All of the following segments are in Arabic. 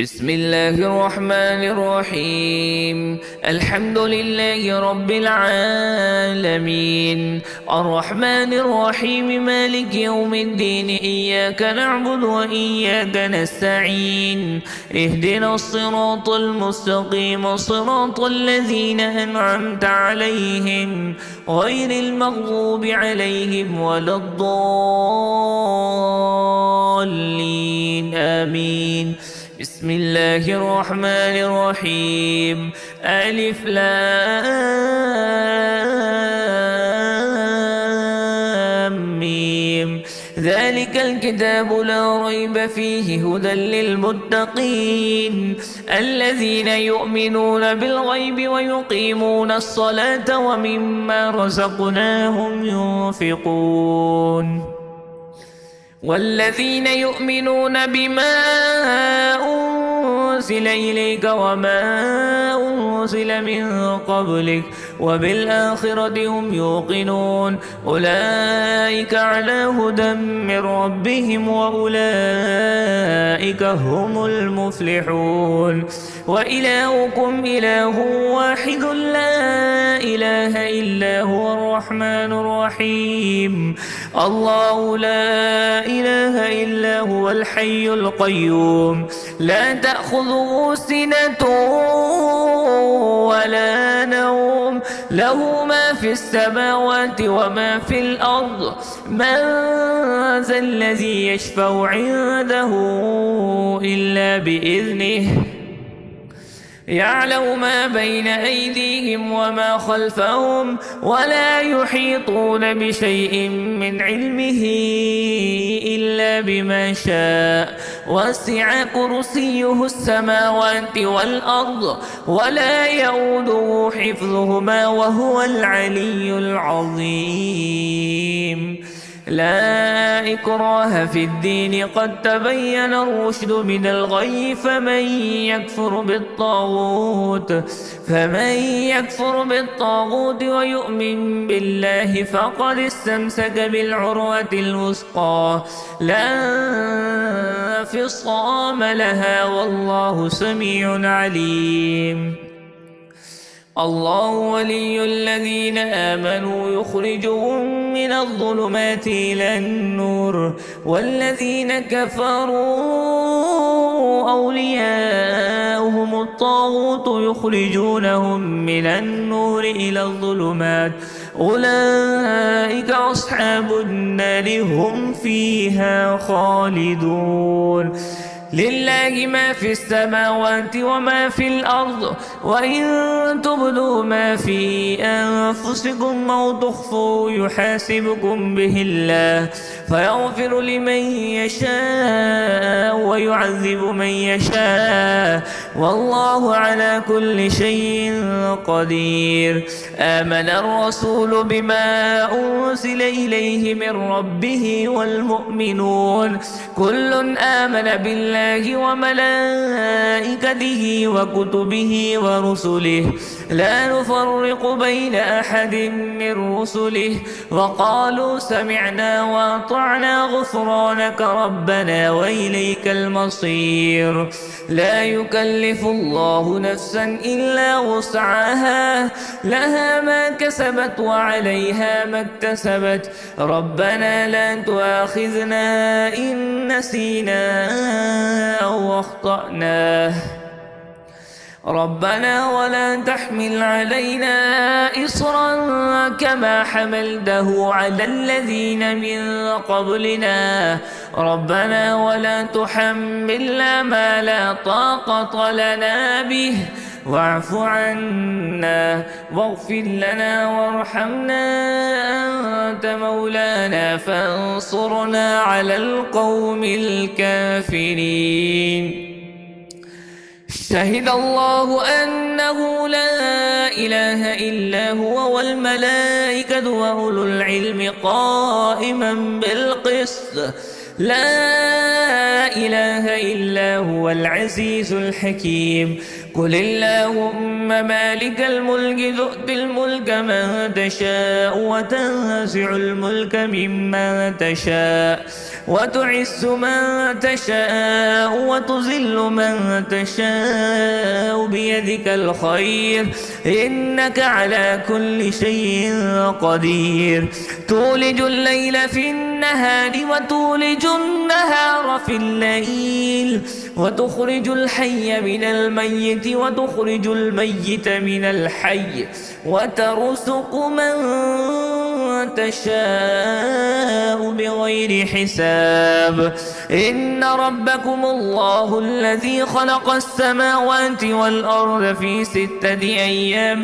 بسم الله الرحمن الرحيم. الحمد لله رب العالمين، الرحمن الرحيم، مالك يوم الدين. إياك نعبد وإياك نستعين. اهدنا الصراط المستقيم، صراط الذين أنعمت عليهم غير المغضوب عليهم ولا الضالين، آمين. بسم الله الرحمن الرحيم. ألف لام ميم. ذلك الكتاب لا ريب فيه هدى للمتقين الذين يؤمنون بالغيب ويقيمون الصلاة ومما رزقناهم ينفقون. والذين يؤمنون بما أنزل إليك وما أنزل من قبلك وبالآخرة هم يوقنون. أولئك على هدى من ربهم وأولئك هم المفلحون. وإلهكم إله واحد لا إله إلا هو الرحمن الرحيم. الله لا إله إلا هو الحي القيوم، لا تأخذه سنة ولا نوم، له ما في السماوات وما في الأرض. من ذا الذي يشفع عنده إلا بإذنه، يعلم ما بين أيديهم وما خلفهم ولا يحيطون بشيء من علمه إلا بما شاء. وسع كرسيه السماوات والأرض ولا يؤوده حفظهما وهو العلي العظيم. لا إكراه في الدين، قد تبين الرشد من الغي. فمن يكفر بالطاغوت ويؤمن بالله فقد استمسك بالعروة الوثقى لا انفصام لها، والله سميع عليم. الله ولي الذين آمنوا يخرجهم من الظلمات إلى النور، والذين كفروا أولياؤهم الطاغوت يخرجونهم من النور إلى الظلمات. أولئك أصحاب النار هم فيها خالدون. لله ما في السماوات وما في الأرض، وإن تبدوا ما في أنفسكم أو تخفوا يحاسبكم به الله، فيغفر لمن يشاء ويعذب من يشاء، والله على كل شيء قدير. آمن الرسول بما أنزل إليه من ربه والمؤمنون كل آمن بالله وملائكته وكتبه ورسله لا نفرق بين أحد من رسله، وقالوا سمعنا وأطعنا غفرانك ربنا وإليك المصير. لا يكلف الله نفسا إلا وسعها، لها ما كسبت وعليها ما اكتسبت. ربنا لا تؤاخذنا إن نسينا أو أخطأنا، ربنا ولا تحمل علينا إصرا كما حملته على الذين من قبلنا، ربنا ولا تحملنا ما لا طاقة لنا به، واعف عنا واغفر لنا وارحمنا، أنت مولانا فانصرنا على القوم الكافرين. شهد الله أنه لا إله إلا هو والملائكة وأولو العلم قائما بالقسط، لا إله إلا هو العزيز الحكيم. قل اللهم مالك الملك تؤتي الملك من تشاء وتنزع الملك ممن تشاء وتعز من تشاء وتذل من تشاء بيدك الخير إنك على كل شيء قدير. تولج الليل في النهار وتولج النهار في الليل وتخرج الحي من الميت وتخرج الميت من الحي وترزق من تشاء بغير حساب. إن ربكم الله الذي خلق السماوات والأرض في 6 أيام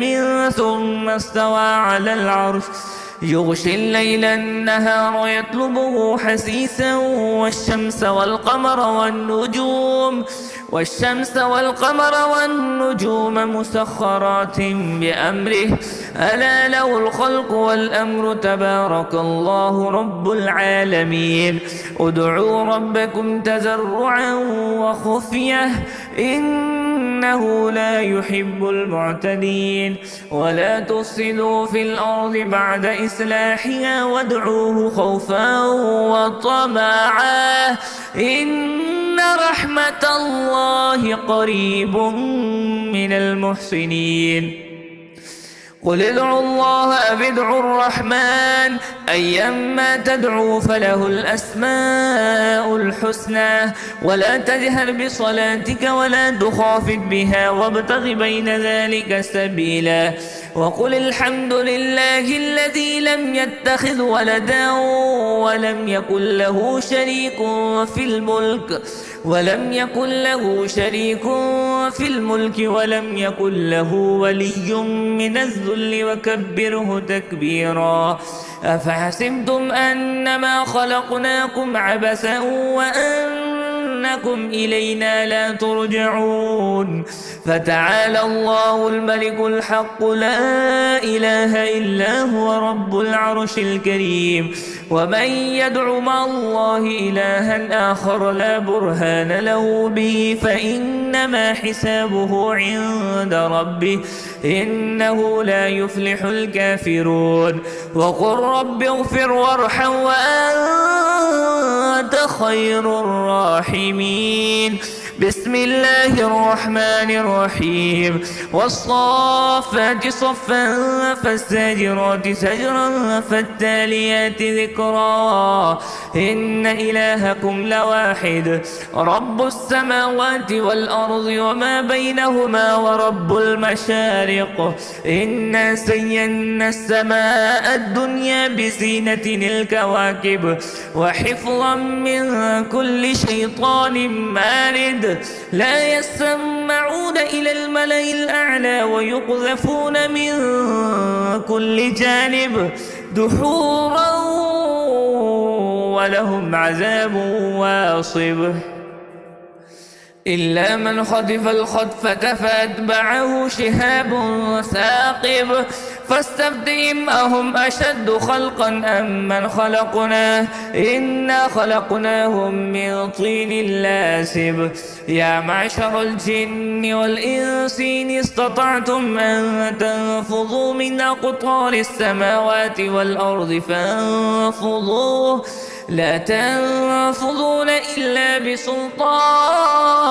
ثم استوى على العرش يغشي الليل النهار يطلبه حثيثا والشمس والقمر والنجوم مسخرات بأمره ألا له الخلق والأمر تبارك الله رب العالمين. ادعوا ربكم تضرعا وخفية إنه لا يحب المعتدين. ولا تفسدوا في الأرض بعد إصلاحها وادعوه خوفا وطمعا إن رحمة الله قريب من المحسنين. قل ادعوا الله أو ادعوا الرحمن أيما تدعوا فله الأسماء الحسنى ولا تجهر بصلاتك ولا تخافت بها وابتغ بين ذلك سبيلا. وقل الحمد لله الذي لم يتخذ ولدا ولم يكن له شريك في الملك ولم يكن له ولي من الذل وكبره تكبيرا. أفحسبتم أنما خلقناكم عبثا وأنكم إلينا لا ترجعون. فتعالى الله الملك الحق لا إله إلا هو رب العرش الكريم. ومن يدع مع الله إلها آخر لا برهان له به فإنما حسابه عند ربه إنه لا يفلح الكافرون. وقل رب اغفر وارحم وأنت خير الراحمين. بسم الله الرحمن الرحيم. والصافات صفا فالزاجرات زجرا فالتاليات ذكرا إن إلهكم لواحد رب السماوات والأرض وما بينهما ورب المشارق. إنا زينا السماء الدنيا بزينة الكواكب وحفظا من كل شيطان مارد. لا يسمعون إلى الملأ الأعلى ويقذفون من كل جانب دحورا ولهم عذاب واصب. إلا من خطف الخطفة فأتبعه شهاب ثاقب. فاستفتهم أهم أشد خلقا أم من خلقناه إنا خلقناهم من طين لازب. يا معشر الجن والإنس إن استطعتم أن تنفذوا من أقطار السماوات والأرض فانفذوا لا تنفذون إلا بسلطان.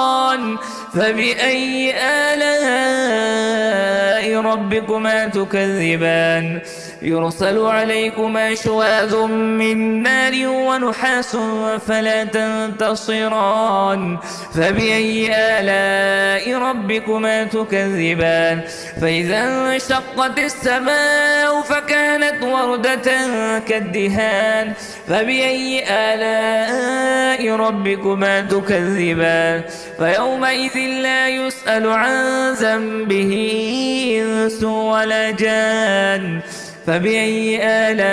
فبأي آلاء ربكما تكذبان. يرسل عليكما شواذ من نار ونحاس فلا تنتصران. فبأي آلاء ربكما تكذبان. فإذا انشقت السماء فكانت وردة كالدهان. فبأي آلاء ربكما تكذبان. فيومئذ لا يسأل عن ذنبه إنس ولا جان. فبأي آلاء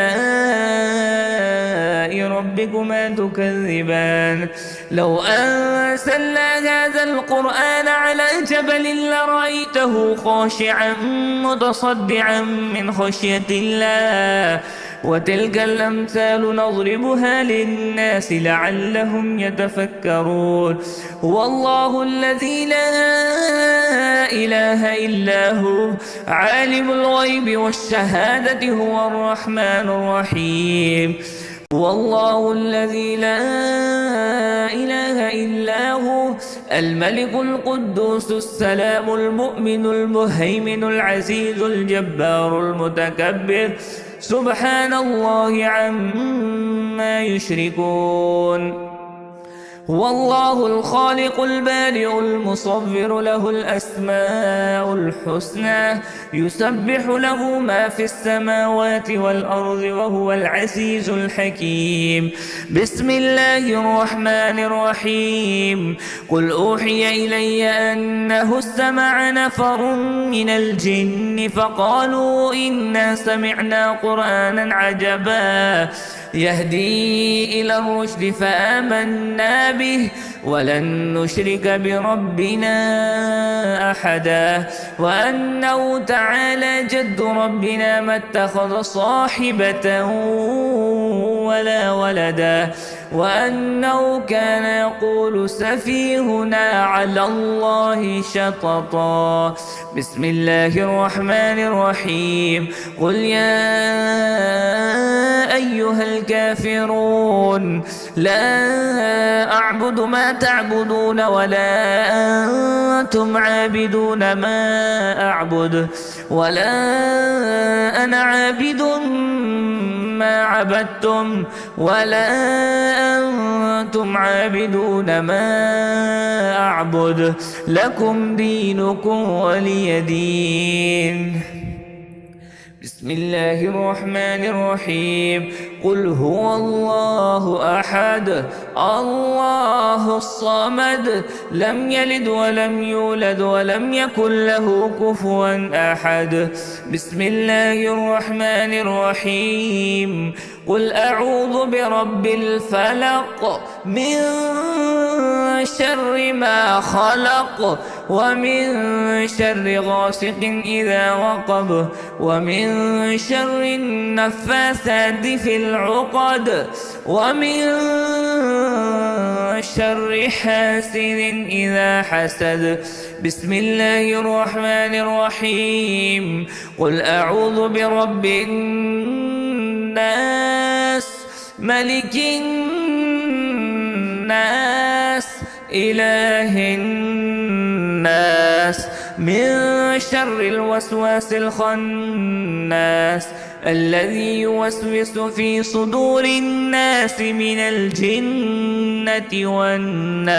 ربكما تكذبان. لو أنزلنا هذا القرآن على جبل لرأيته خاشعا متصدعا من خشية الله وتلك الأمثال نضربها للناس لعلهم يتفكرون. هو الله الذي لا إله إلا هو عالم الغيب والشهادة هو الرحمن الرحيم. هو الله الذي لا إله إلا هو الملك القدوس السلام المؤمن المهيمن العزيز الجبار المتكبر سبحان الله عما يشركون. هو الله الخالق البارئ المصور له الأسماء الحسنى يسبح له ما في السماوات والأرض وهو العزيز الحكيم. بسم الله الرحمن الرحيم. قل أوحي إلي أنه استمع نفر من الجن فقالوا إنا سمعنا قرآنا عجبا يهدي إلى الرشد فآمنا به ولن نشرك بربنا أحدا وأنه تعالى جد ربنا ما اتخذ صاحبة ولا ولدا وأنه كان يقول سفيهنا على الله شططا. بسم الله الرحمن الرحيم. قل يا أيها الكافرون لا أعبد ما تعبدون ولا أنتم عابدون ما أعبد ولا أنا عابد ما عبدتم ولا أنتم عابدون ما أعبد لكم دينكم ولي دين. بسم الله الرحمن الرحيم. قل هو الله أحد الله الصمد لم يلد ولم يولد ولم يكن له كفوا أحد. بسم الله الرحمن الرحيم. قل أعوذ برب الفلق من شر ما خلق ومن شر غاسق إذا وقب ومن شر النفاثات في العقد ومن شر حاسد إذا حسد. بسم الله الرحمن الرحيم. قل أعوذ برب الناس ملك الناس إله الناس من شر الوسواس الخناس الذي يوسوس في صدور الناس من الجنة والناس.